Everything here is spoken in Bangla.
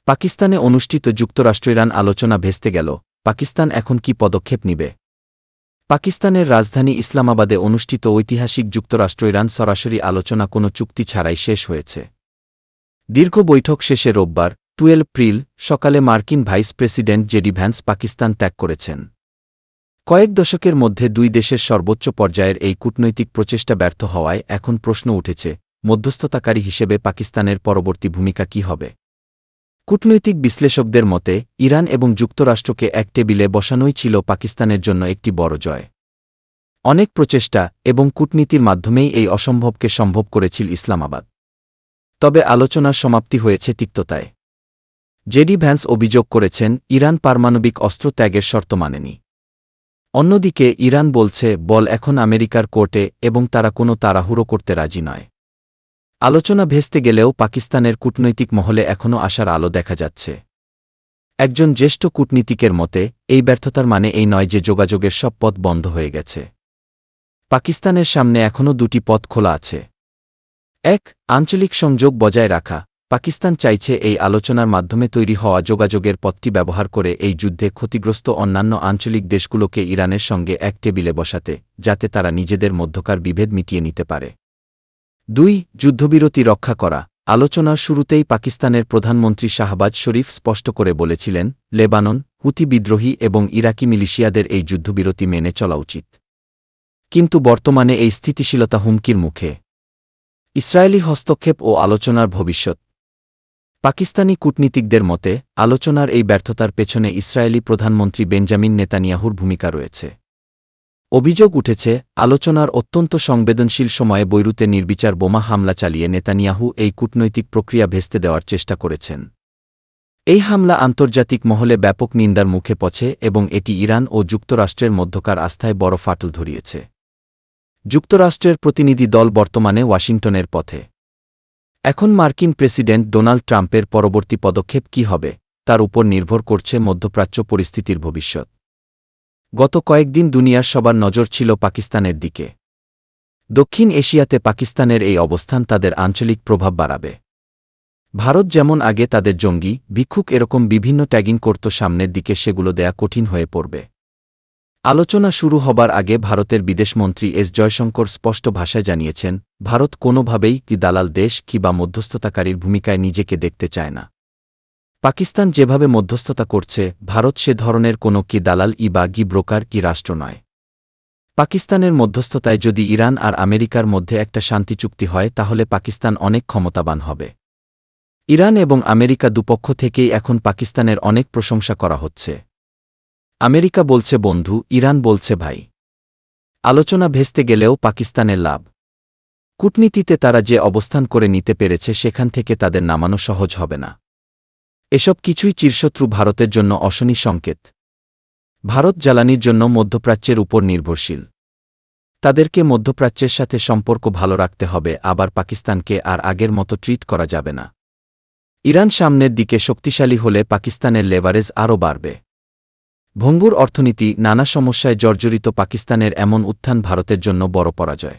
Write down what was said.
পাকিস্তানে অনুষ্ঠিত যুক্তরাষ্ট্র-ইরান আলোচনা ভেস্তে গেল। পাকিস্তান এখন কি পদক্ষেপ নিবে? পাকিস্তানের রাজধানী ইসলামাবাদে অনুষ্ঠিত ঐতিহাসিক যুক্তরাষ্ট্র-ইরান সরাসরি আলোচনা কোনো চুক্তি ছাড়াই শেষ হয়েছে। দীর্ঘ বৈঠক শেষে রোববার 12 এপ্রিল সকালে মার্কিন vice president JD Vance Pakistan ত্যাগ করেছেন। কয়েক দশকের মধ্যে দুই দেশের সর্বোচ্চ পর্যায়ের এই কূটনৈতিক প্রচেষ্টা ব্যর্থ হওয়ায় এখন প্রশ্ন উঠেছে, মধ্যস্থতাকারী হিসেবে পাকিস্তানের পরবর্তী ভূমিকা কী হবে? কূটনৈতিক বিশ্লেষকদের মতে ইরান এবং যুক্তরাষ্ট্রকে এক টেবিলে বসানোই ছিল পাকিস্তানের জন্য একটি বড় জয়। অনেক প্রচেষ্টা এবং কূটনীতির মাধ্যমেই এই অসম্ভবকে সম্ভব করেছিল ইসলামাবাদ। তবে আলোচনার সমাপ্তি হয়েছে তিক্ততায়। জেডি ভ্যান্স অভিযোগ করেছেন ইরান পারমাণবিক অস্ত্র ত্যাগের শর্ত মানেনি। অন্যদিকে ইরান বলছে বল এখন আমেরিকার কোর্টে এবং তারা কোনো তাড়াহুড়ো করতে রাজি নয়। আলোচনা ভেস্তে গেলেও পাকিস্তানের কূটনৈতিক মহলে এখনও আশার আলো দেখা যাচ্ছে। একজন জ্যেষ্ঠ কূটনীতিকের মতে এই ব্যর্থতার মানে এই নয় যে যোগাযোগের সব পথ বন্ধ হয়ে গেছে। পাকিস্তানের সামনে এখনও দুটি পথ খোলা আছে। এক, আঞ্চলিক সংযোগ বজায় রাখা। পাকিস্তান চাইছে এই আলোচনার মাধ্যমে তৈরি হওয়া যোগাযোগের পথটি ব্যবহার করে এই যুদ্ধে ক্ষতিগ্রস্ত অন্যান্য আঞ্চলিক দেশগুলোকে ইরানের সঙ্গে এক টেবিলে বসাতে, যাতে তারা নিজেদের মধ্যকার বিভেদ মিটিয়ে নিতে পারে। 2, যুদ্ধবিরতি রক্ষা করা। আলোচনার শুরুতেই পাকিস্তানের প্রধানমন্ত্রী শাহবাজ শরীফ স্পষ্ট করে বলেছিলেন, লেবানন, হুথি বিদ্রোহী এবং ইরাকি মিলিশিয়াদের এই যুদ্ধবিরতি মেনে চলা উচিত। কিন্তু বর্তমানে এই স্থিতিশীলতা হুমকির মুখে। ইসরায়েলি হস্তক্ষেপ ও আলোচনার ভবিষ্যৎ। পাকিস্তানি কূটনীতিকদের মতে আলোচনার এই ব্যর্থতার পেছনে ইসরায়েলি প্রধানমন্ত্রী বেঞ্জামিন নেতানিয়াহুর ভূমিকা রয়েছে। অভিযোগ উঠেছে, আলোচনার অত্যন্ত সংবেদনশীল সময়ে বৈরুতে নির্বিচার বোমা হামলা চালিয়ে নেতানিয়াহু এই কূটনৈতিক প্রক্রিয়া ভেস্তে দেওয়ার চেষ্টা করেছেন। এই হামলা আন্তর্জাতিক মহলে ব্যাপক নিন্দার মুখে পড়ে এবং এটি ইরান ও যুক্তরাষ্ট্রের মধ্যকার আস্থায় বড় ফাটল ধরিয়েছে। যুক্তরাষ্ট্রের প্রতিনিধি দল বর্তমানে ওয়াশিংটনের পথে। এখন মার্কিন প্রেসিডেন্ট ডোনাল্ড ট্রাম্পের পরবর্তী পদক্ষেপ কী হবে তার উপর নির্ভর করছে মধ্যপ্রাচ্য পরিস্থিতির ভবিষ্যৎ। গত কয়েকদিন দুনিয়ার সবার নজর ছিল পাকিস্তানের দিকে। দক্ষিণ এশিয়াতে পাকিস্তানের এই অবস্থান তাদের আঞ্চলিক প্রভাব বাড়াবে। ভারত যেমন আগে তাদের জঙ্গি, ভিক্ষুক এরকম বিভিন্ন ট্যাগিং করত, সামনের দিকে সেগুলো দেয়া কঠিন হয়ে পড়বে। আলোচনা শুরু হবার আগে ভারতের বিদেশমন্ত্রী এস জয়শঙ্কর স্পষ্ট ভাষায় জানিয়েছেন, ভারত কোনোভাবেই কি দালাল দেশ কিংবা মধ্যস্থতাকারীর ভূমিকায় নিজেকে দেখতে চায় না। পাকিস্তান যেভাবে মধ্যস্থতা করছে, ভারত সে ধরনের কোনো কি দালাল বা গি ব্রোকার কি রাষ্ট্র নয়। পাকিস্তানের মধ্যস্থতায় যদি ইরান আর আমেরিকার মধ্যে একটা শান্তি চুক্তি হয় তাহলে পাকিস্তান অনেক ক্ষমতাবান হবে। ইরান এবং আমেরিকা দুপক্ষ থেকেই এখন পাকিস্তানের অনেক প্রশংসা করা হচ্ছে। আমেরিকা বলছে বন্ধু, ইরান বলছে ভাই। আলোচনা ভেস্তে গেলেও পাকিস্তানের লাভ। কূটনীতিতে তারা যে অবস্থান করে নিতে পেরেছে সেখান থেকে তাদের নামানো সহজ হবে না। এসব কিছুই চিরশত্রু ভারতের জন্য অশনি সংকেত। ভারত জ্বালানির জন্য মধ্যপ্রাচ্যের উপর নির্ভরশীল। তাদেরকে মধ্যপ্রাচ্যের সাথে সম্পর্ক ভালো রাখতে হবে, আবার পাকিস্তানকে আর আগের মতো ট্রিট করা যাবে না। ইরান সামনের দিকে শক্তিশালী হলে পাকিস্তানের লেভারেজ আরও বাড়বে। ভঙ্গুর অর্থনীতি, নানা সমস্যায় জর্জরিত পাকিস্তানের এমন উত্থান ভারতের জন্য বড় পরাজয়।